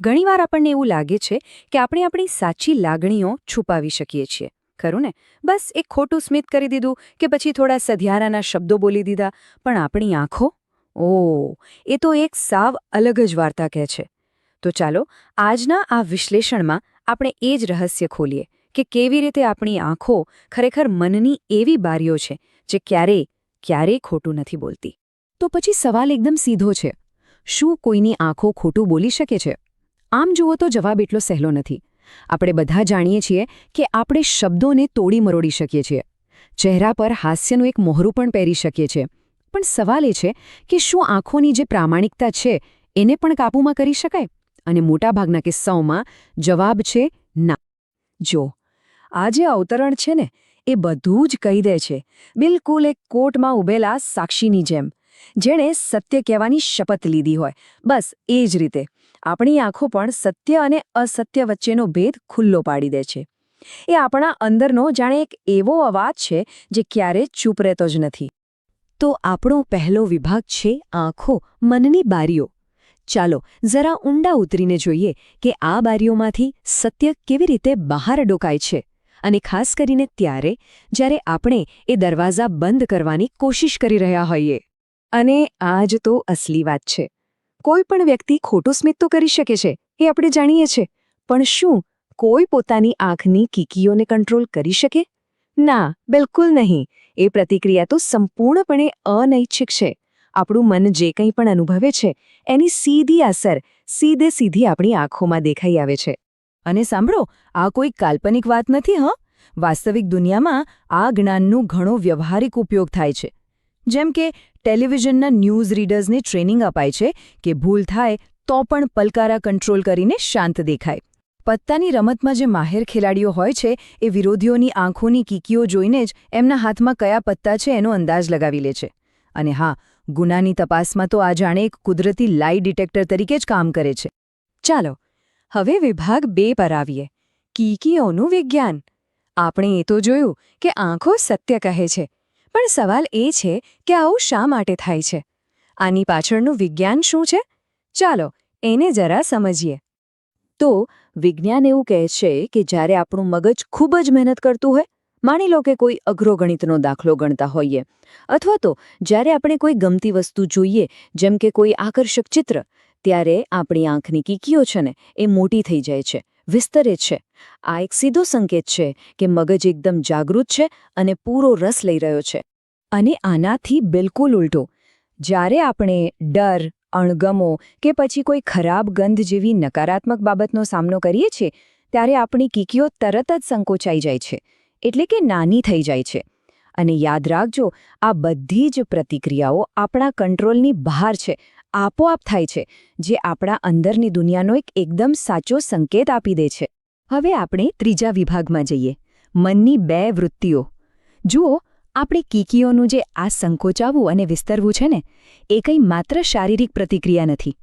ઘણીવાર આપણને એવું લાગે છે કે આપણે આપણી સાચી લાગણીઓ છુપાવી શકીએ છીએ, ખરું ને? બસ એક ખોટું સ્મિત કરી દીધું કે પછી થોડા સધિયારાના શબ્દો બોલી દીધા, પણ આપણી આંખો? એ તો એક સાવ અલગ જ વાર્તા કહે છે. તો ચાલો આજના આ વિશ્લેષણમાં આપણે એ જ રહસ્ય ખોલીએ કે કેવી રીતે આપણી આંખો ખરેખર મનની એવી બારીઓ છે જે ક્યારેય ખોટું નથી બોલતી. તો પછી સવાલ એકદમ સીધો છે, શું કોઈની આંખો ખોટું બોલી શકે છે? આમ જુઓ તો જવાબ એટલો સહેલો નથી. આપણે બધા જાણીએ છીએ કે આપણે શબ્દોને તોડી મરોડી શકીએ છીએ, ચહેરા પર હાસ્યનું એક મોહરું પણ પહેરી શકીએ છીએ, પણ સવાલ એ છે કે શું આંખોની જે પ્રામાણિકતા છે એને પણ કાબૂમાં કરી શકાય? અને મોટાભાગના કિસ્સાઓમાં જવાબ છે ના. જો આ જે અવતરણ છે ને એ બધું જ કહી દે છે, બિલકુલ એક કોર્ટમાં ઊભેલા સાક્ષીની જેમ, જેણે સત્ય કહેવાની શપથ લીધી હોય. બસ એ જ રીતે આપણી આંખો પણ સત્ય અને અસત્ય વચ્ચેનો ભેદ ખુલ્લો પાડી દે છે. એ આપણા અંદરનો જાણે એક એવો અવાજ છે જે ક્યારેય ચૂપ રહેતો જ નથી. તો આપણો પહેલો વિભાગ છે આંખો, મનની બારીઓ. ચાલો જરા ઊંડા ઉતરીને જોઈએ કે આ બારીઓમાંથી સત્ય કેવી રીતે બહાર ડોકાય છે, અને ખાસ કરીને ત્યારે જ્યારે આપણે એ દરવાજા બંધ કરવાની કોશિશ કરી રહ્યા હોઈએ. અને આ જ તો અસલી વાત છે. કોઈ પણ વ્યક્તિ ખોટું સ્મિત તો કરી શકે છે, એ આપણે જાણીએ છીએ, પણ શું કોઈ પોતાની આંખની કીકીઓને કંટ્રોલ કરી શકે? ના, બિલકુલ નહીં. એ પ્રતિક્રિયા તો સંપૂર્ણપણે અનૈચ્છિક છે. આપણું મન જે કંઈ પણ અનુભવે છે એની સીધી અસર સીધી આપણી આંખોમાં દેખાઈ આવે છે. અને સાંભળો, આ કોઈ કાલ્પનિક વાત નથી. વાસ્તવિક દુનિયામાં આ જ્ઞાનનું ઘણો વ્યવહારિક ઉપયોગ થાય છે. જેમ કે ટેલિવિઝનના ન્યૂઝ રીડર્સને ટ્રેનિંગ અપાય છે કે ભૂલ થાય તો પણ પલકારા કંટ્રોલ કરીને શાંત દેખાય. પત્તાની રમતમાં જે માહેર ખેલાડીઓ હોય છે એ વિરોધીઓની આંખોની કીકીઓ જોઈને જ એમના હાથમાં કયા પત્તા છે એનો અંદાજ લગાવી લે છે. અને હા, ગુનાની તપાસમાં તો આ જાણે એક કુદરતી લાઈ ડિટેક્ટર તરીકે જ કામ કરે છે. ચાલો હવે વિભાગ 2 પર આવીએ, કીકીઓનું વિજ્ઞાન. આપણે એ તો જોયું કે આંખો સત્ય કહે છે, પણ સવાલ એ છે કે આવું શા માટે થાય છે? આની પાછળનું વિજ્ઞાન શું છે? ચાલો એને જરા સમજીએ. તો વિજ્ઞાન એવું કહે છે કે જ્યારે આપણું મગજ ખૂબ જ મહેનત કરતું હોય, માની લો કે કોઈ અઘરો ગણિતનો દાખલો ગણતા હોઈએ, અથવા તો જ્યારે આપણે કોઈ ગમતી વસ્તુ જોઈએ, જેમ કે કોઈ આકર્ષક ચિત્ર, ત્યારે આપણી આંખની કીકીઓ છે ને એ મોટી થઈ જાય છે, વિસ્તરે છે. આ એક સીધો સંકેત છે કે મગજ એકદમ જાગૃત છે અને પૂરો રસ લઈ રહ્યો છે. અને આનાથી બિલકુલ ઉલટો, જ્યારે આપણે ડર, અણગમો કે પછી કોઈ ખરાબ ગંધ જેવી નકારાત્મક બાબતનો સામનો કરીએ છીએ, ત્યારે આપણી કીકીઓ તરત જ સંકોચાઈ જાય છે, એટલે કે નાની થઈ જાય છે. અને યાદ રાખજો, આ બધી જ પ્રતિક્રિયાઓ આપણા કંટ્રોલની બહાર છે, આપોઆપ થાય છે, જે આપણા અંદરની દુનિયાનો એકદમ સાચો સંકેત આપી દે છે. હવે આપણે ત્રીજા વિભાગમાં જઈએ, મનની 2 વૃત્તિઓ. જુઓ, આપણી કીકીઓનું જે આ સંકોચાવવું અને વિસ્તરવું છે ને, એ કંઈ માત્ર શારીરિક પ્રતિક્રિયા નથી.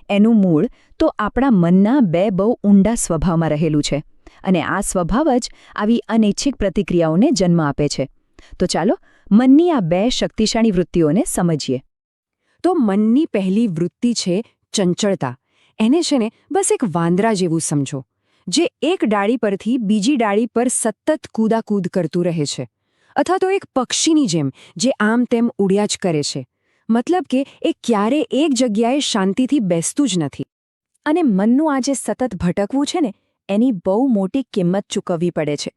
એનું મૂળ તો આપણા મનના 2 બહુ ઊંડા સ્વભાવમાં રહેલું છે, અને આ સ્વભાવ જ આવી અનૈચ્છિક પ્રતિક્રિયાઓને જન્મ આપે છે. તો ચાલો મનની આ 2 શક્તિશાળી વૃત્તિઓને સમજીએ. તો મનની પહેલી વૃત્તિ છે ચંચળતા. એને છે ને બસ એક વાંદરા જેવું સમજો, જે એક ડાળી પરથી બીજી ડાળી પર સતત કૂદાકૂદ કરતું રહે છે, અથવા તો એક પક્ષીની જેમ જે આમ તેમ ઉડ્યા જ કરે છે. મતલબ કે એ ક્યારે એક જગ્યાએ શાંતિથી બેસતું જ નથી. અને મનનું આ જે સતત ભટકવું છે ને, એની બહુ મોટી કિંમત ચૂકવવી પડે છે.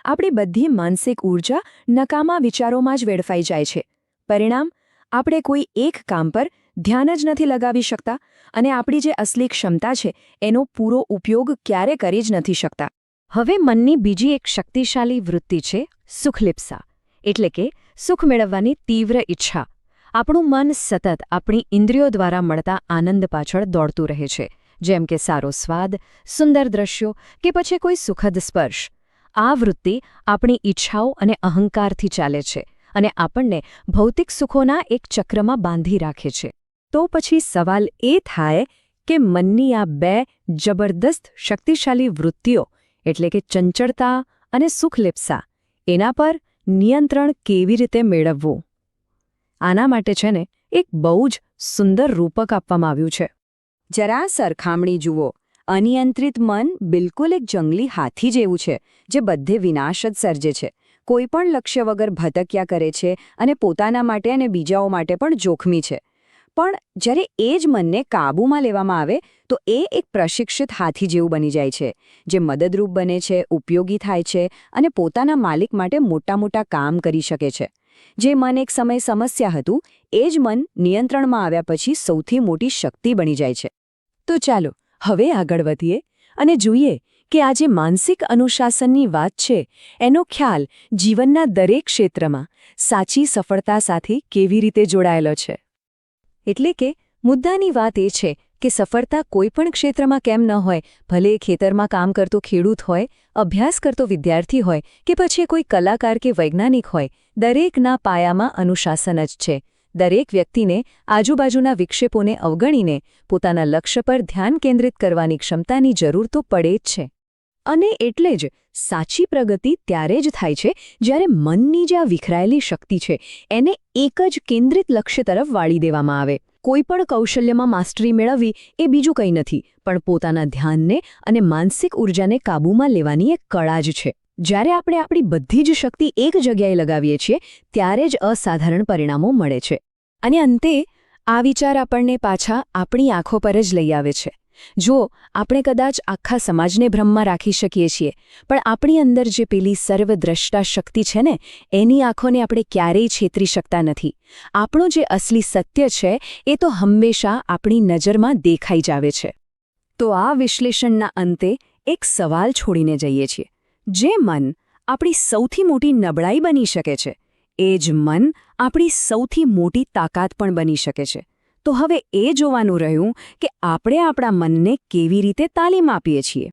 આપણી બધી માનસિક ઊર્જા નકામા વિચારોમાં જ વેડફાઈ જાય છે. પરિણામ, આપણે કોઈ એક કામ પર ધ્યાન જ નથી લગાવી શકતા, અને આપણી જે અસલી ક્ષમતા છે એનો પૂરો ઉપયોગ ક્યારે કરી જ નથી શકતા. હવે મનની બીજી એક શક્તિશાળી વૃત્તિ છે સુખલિપ્સા, એટલે કે સુખ મેળવવાની તીવ્ર ઈચ્છા. આપણું મન સતત આપણી ઇન્દ્રિયો દ્વારા મળતા આનંદ પાછળ દોડતું રહે છે, જેમ કે સારો સ્વાદ, સુંદર દ્રશ્યો કે પછી કોઈ સુખદ સ્પર્શ. આ વૃત્તિ આપણી ઈચ્છાઓ અને અહંકારથી ચાલે છે, અને આપણને ભૌતિક સુખોના એક ચક્રમાં બાંધી રાખે છે. તો પછી સવાલ એ થાય કે મનની આ 2 જબરદસ્ત શક્તિશાળી વૃત્તિઓ, એટલે કે ચંચળતા અને સુખલિપ્સા, એના પર નિયંત્રણ કેવી રીતે મેળવવું? આના માટે છે ને એક બહુ જ સુંદર રૂપક આપવામાં આવ્યું છે. જરા સરખામણી જુઓ. અનિયંત્રિત મન બિલકુલ એક જંગલી હાથી જેવું છે, જે બધે વિનાશ જ સર્જે છે. કોઈ પણ લક્ષ્ય વગર ભટક્યા કરે છે અને પોતાના માટે અને બીજાઓ માટે પણ જોખમી છે. પણ જ્યારે એ જ મનને કાબૂમાં લેવામાં આવે તો એ એક પ્રશિક્ષિત હાથી જેવું બની જાય છે, જે મદદરૂપ બને છે, ઉપયોગી થાય છે અને પોતાના માલિક માટે મોટા કામ કરી શકે છે. જે મન એક સમય સમસ્યા હતું, એ જ મન નિયંત્રણમાં આવ્યા પછી સૌથી મોટી શક્તિ બની જાય છે. તો ચાલો હવે આગળ વધીએ અને જોઈએ કે આ જે માનસિક અનુશાસનની વાત છે, એનો ખ્યાલ જીવનના દરેક ક્ષેત્રમાં સાચી સફળતા સાથે કેવી રીતે જોડાયેલો છે. એટલે કે મુદ્દાની વાત એ છે કે સફળતા કોઈપણ ક્ષેત્રમાં કેમ ન હોય, ભલે ખેતરમાં કામ કરતો ખેડૂત હોય, અભ્યાસ કરતો વિદ્યાર્થી હોય કે પછી કોઈ કલાકાર કે વૈજ્ઞાનિક હોય, દરેકના પાયામાં અનુશાસન જ છે. દરેક વ્યક્તિને આજુબાજુના વિક્ષેપોને અવગણીને પોતાના લક્ષ્ય પર ધ્યાન કેન્દ્રિત કરવાની ક્ષમતાની જરૂર તો પડે જ છે. અને એટલે જ સાચી પ્રગતિ ત્યારે જ થાય છે જ્યારે મનની જે આ વિખરાયેલી શક્તિ છે એને એક જ કેન્દ્રિત લક્ષ્ય તરફ વાળી દેવામાં આવે. કોઈ પણ કૌશલ્યમાં માસ્ટરી મેળવવી એ બીજું કંઈ નથી, પણ પોતાના ધ્યાનને અને માનસિક ઊર્જાને કાબૂમાં લેવાની એક કળા જ છે. જ્યારે આપણે આપણી બધી જ શક્તિ એક જગ્યાએ લગાવીએ છીએ ત્યારે જ અસાધારણ પરિણામો મળે છે. અને અંતે આ વિચાર આપણને પાછા આપણી આંખો પર જ લઈ આવે છે. જો આપણે કદાચ આખા સમાજને ભ્રમમાં રાખી શકીએ છીએ, પણ આપણી અંદર જે પેલી સર્વદ્રષ્ટા શક્તિ છે ને, એની આંખોને આપણે ક્યારેય છેતરી શકતા નથી. આપણું જે અસલી સત્ય છે એ તો હંમેશા આપણી નજરમાં દેખાઈ જ આવે છે. તો આ વિશ્લેષણના અંતે એક સવાલ છોડીને જઈએ છીએ. જે મન આપણી સૌથી મોટી નબળાઈ બની શકે છે, એ જ મન આપણી સૌથી મોટી તાકાત પણ બની શકે છે. તો હવે એ જોવાનું રહ્યું કે આપણે આપણા મનને કેવી રીતે તાલીમ આપીએ છીએ.